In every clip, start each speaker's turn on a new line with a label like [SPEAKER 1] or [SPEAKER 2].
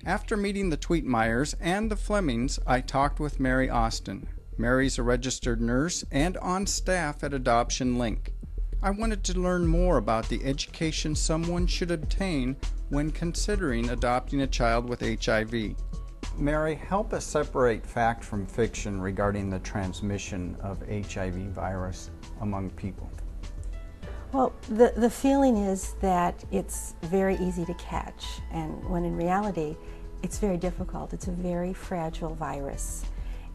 [SPEAKER 1] After meeting the Tweetmeyers and the Flemings, I talked with Mary Austin. Mary's a registered nurse and on staff at Adoption Link. I wanted to learn more about the education someone should obtain when considering adopting a child with HIV. Mary, help us separate fact from fiction regarding the transmission of HIV virus among people.
[SPEAKER 2] Well, the feeling is that it's very easy to catch, and when in reality, it's very difficult. It's a very fragile virus.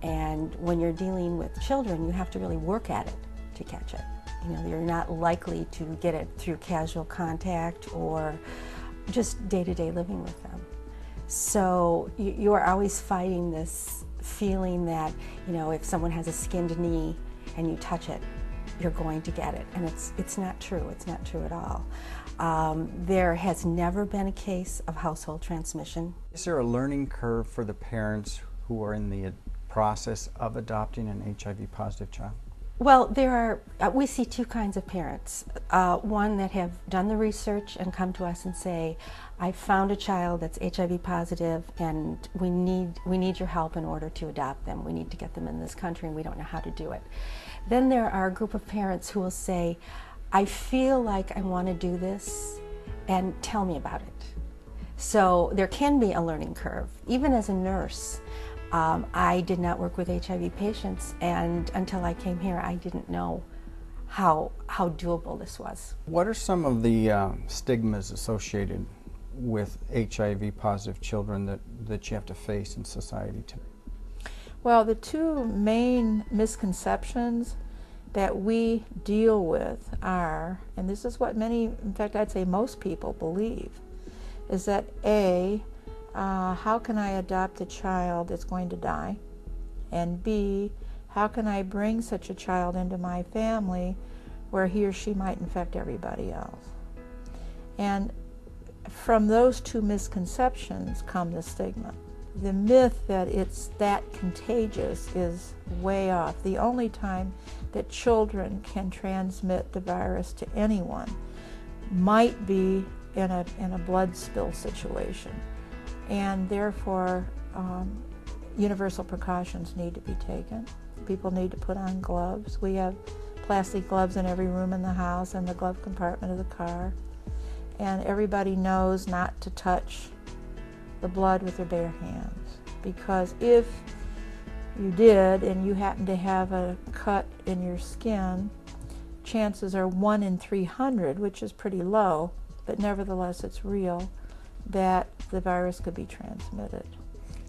[SPEAKER 2] And when you're dealing with children, you have to really work at it to catch it. You know, you're not likely to get it through casual contact or just day-to-day living with them. So you are always fighting this feeling that, you know, if someone has a skinned knee and you touch it, you're going to get it. And it's not true. It's not true at all. There has never been a case of household transmission.
[SPEAKER 1] Is there a learning curve for the parents who are in the process of adopting an HIV-positive child?
[SPEAKER 2] Well, we see two kinds of parents. One that have done the research and come to us and say, I found a child that's HIV positive and we need your help in order to adopt them. We need to get them in this country and we don't know how to do it. Then there are a group of parents who will say, I feel like I want to do this and tell me about it. So there can be a learning curve. Even as a nurse, I did not work with HIV patients, and until I came here, I didn't know how doable this was.
[SPEAKER 1] What are some of the stigmas associated with HIV-positive children that you have to face in society today?
[SPEAKER 3] Well, the two main misconceptions that we deal with are, and this is what many, in fact I'd say most people believe, is that A, how can I adopt a child that's going to die? And B, how can I bring such a child into my family where he or she might infect everybody else? And from those two misconceptions come the stigma. The myth that it's that contagious is way off. The only time that children can transmit the virus to anyone might be in a blood spill situation. And therefore, universal precautions need to be taken. People need to put on gloves. We have plastic gloves in every room in the house and the glove compartment of the car. And everybody knows not to touch the blood with their bare hands. Because if you did and you happen to have a cut in your skin, chances are 1 in 300, which is pretty low, but nevertheless it's real, that the virus could be transmitted.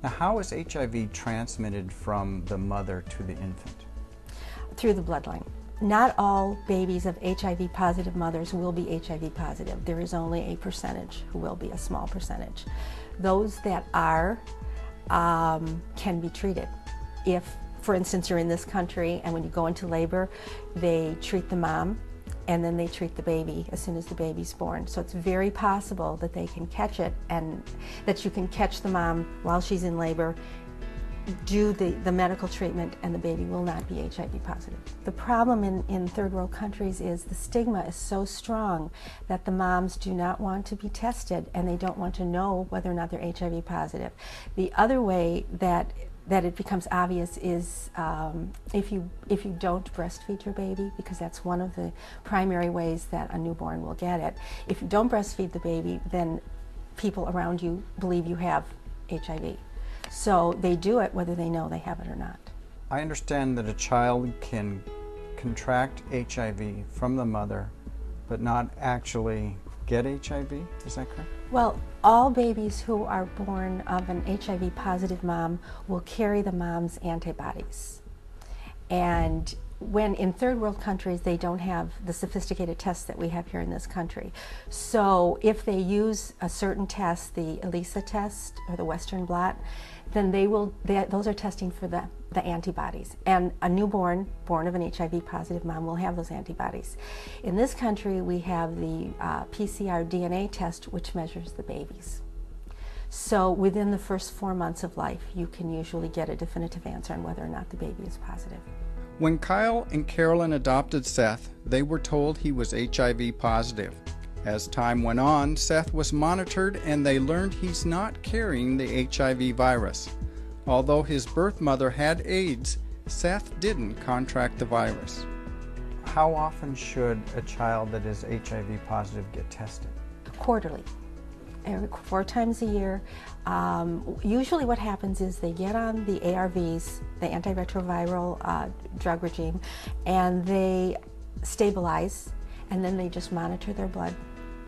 [SPEAKER 1] Now, how is HIV transmitted from the mother to the infant?
[SPEAKER 2] Through the bloodline. Not all babies of HIV positive mothers will be HIV positive. There is only a percentage who will be, a small percentage. Those that are can be treated. If, for instance, you're in this country and when you go into labor, they treat the mom and then they treat the baby as soon as the baby's born. So it's very possible that they can catch it and that you can catch the mom while she's in labor, do the medical treatment, and the baby will not be HIV positive. The problem in third world countries is the stigma is so strong that the moms do not want to be tested and they don't want to know whether or not they're HIV positive. The other way that it becomes obvious is if you don't breastfeed your baby, because that's one of the primary ways that a newborn will get it. If you don't breastfeed the baby, then people around you believe you have HIV. So they do it whether they know they have it or not.
[SPEAKER 1] I understand that a child can contract HIV from the mother, but not actually get HIV. Is that correct?
[SPEAKER 2] Well, all babies who are born of an HIV positive mom will carry the mom's antibodies. And when in third world countries they don't have the sophisticated tests that we have here in this country. So if they use a certain test, the ELISA test or the Western blot, then those are testing for the antibodies. And a newborn born of an HIV positive mom will have those antibodies. In this country we have the PCR DNA test, which measures the babies. So within the first 4 months of life you can usually get a definitive answer on whether or not the baby is positive.
[SPEAKER 1] When Kyle and Carolyn adopted Seth, they were told he was HIV positive. As time went on, Seth was monitored and they learned he's not carrying the HIV virus. Although his birth mother had AIDS, Seth didn't contract the virus. How often should a child that is HIV positive get tested?
[SPEAKER 2] Quarterly. 4 times a year. Usually what happens is they get on the ARVs, the antiretroviral drug regime, and they stabilize, and then they just monitor their blood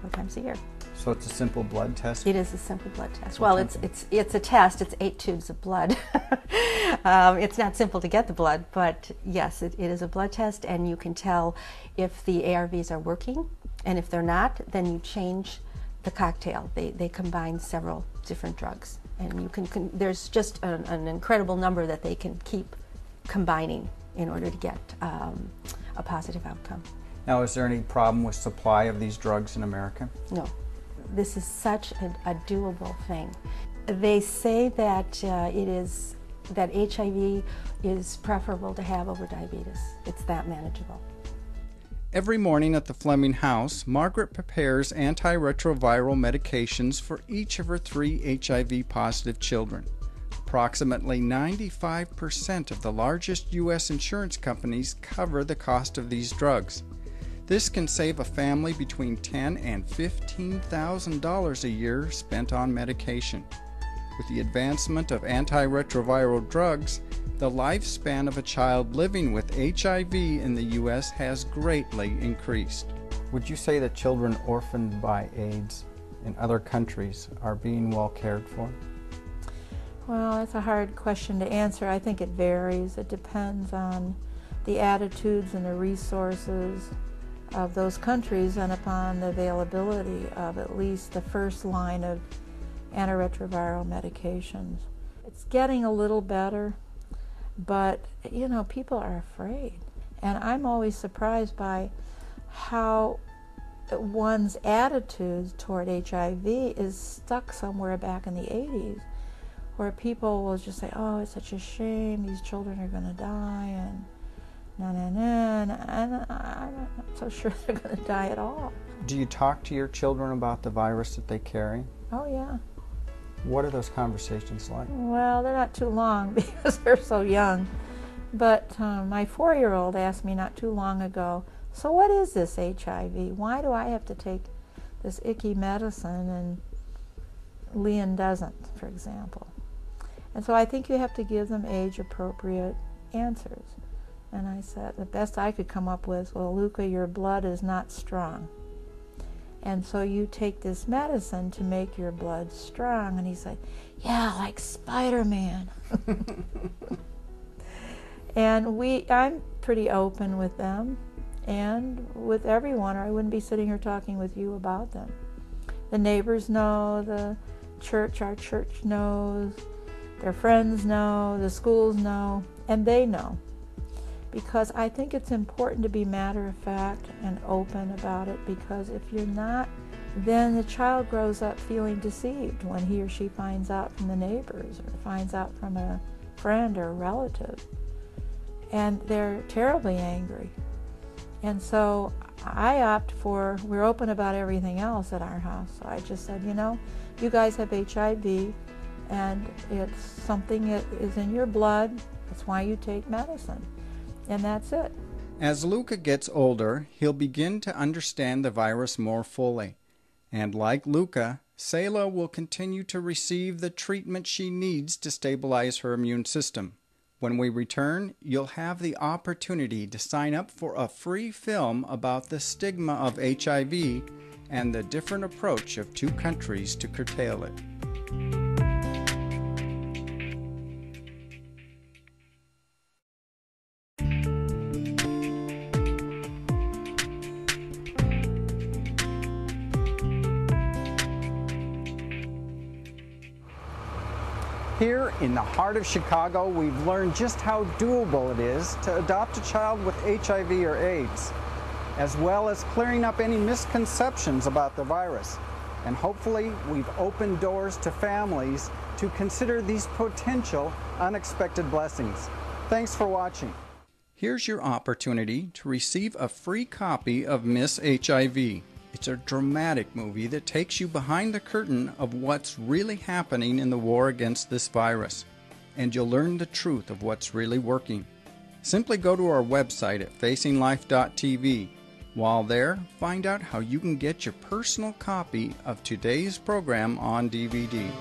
[SPEAKER 2] 4 times a year.
[SPEAKER 1] So it's a simple blood test?
[SPEAKER 2] It is a simple blood test. Well, it's a test. It's 8 tubes of blood. It's not simple to get the blood, but yes, it is a blood test, and you can tell if the ARVs are working, and if they're not, then you change the cocktail. They combine several different drugs, and you can there's just an incredible number that they can keep combining in order to get a positive outcome.
[SPEAKER 1] Now, is there any problem with supply of these drugs in America?
[SPEAKER 2] No. This is such a doable thing. They say that that HIV is preferable to have over diabetes. It's that manageable.
[SPEAKER 1] Every morning at the Fleming house, Margaret prepares antiretroviral medications for each of her 3 HIV-positive children. Approximately 95% of the largest U.S. insurance companies cover the cost of these drugs. This can save a family between $10,000 and $15,000 a year spent on medication. With the advancement of antiretroviral drugs, the lifespan of a child living with HIV in the U.S. has greatly increased. Would you say that children orphaned by AIDS in other countries are being well cared for?
[SPEAKER 3] Well, that's a hard question to answer. I think it varies. It depends on the attitudes and the resources of those countries and upon the availability of at least the first line of antiretroviral medications. It's getting a little better, but you know, people are afraid. And I'm always surprised by how one's attitudes toward HIV is stuck somewhere back in the 80s, where people will just say, oh, it's such a shame, these children are going to die, and and I'm not so sure they're going to die at all.
[SPEAKER 1] Do you talk to your children about the virus that they carry?
[SPEAKER 3] Oh, yeah.
[SPEAKER 1] What are those conversations like?
[SPEAKER 3] Well, they're not too long because they're so young. But my 4-year-old asked me not too long ago, so what is this HIV? Why do I have to take this icky medicine and Leon doesn't, for example? And so I think you have to give them age-appropriate answers. And I said, the best I could come up with, well, Luca, your blood is not strong. And so you take this medicine to make your blood strong. And he said, yeah, like Spider-Man. And I'm pretty open with them and with everyone, or I wouldn't be sitting here talking with you about them. The neighbors know, the church, our church knows, their friends know, the schools know, and they know. Because I think it's important to be matter-of-fact and open about it, because if you're not, then the child grows up feeling deceived when he or she finds out from the neighbors or finds out from a friend or a relative. And they're terribly angry. And so I opt for, we're open about everything else at our house. So I just said, you know, you guys have HIV, and it's something that is in your blood. That's why you take medicine. And that's it.
[SPEAKER 1] As Luca gets older, he'll begin to understand the virus more fully. And like Luca, Selah will continue to receive the treatment she needs to stabilize her immune system. When we return, you'll have the opportunity to sign up for a free film about the stigma of HIV and the different approach of 2 countries to curtail it. Here in the heart of Chicago, we've learned just how doable it is to adopt a child with HIV or AIDS, as well as clearing up any misconceptions about the virus. And hopefully, we've opened doors to families to consider these potential unexpected blessings. Thanks for watching. Here's your opportunity to receive a free copy of Miss HIV. It's a dramatic movie that takes you behind the curtain of what's really happening in the war against this virus, and you'll learn the truth of what's really working. Simply go to our website at facinglife.tv. While there, find out how you can get your personal copy of today's program on DVD.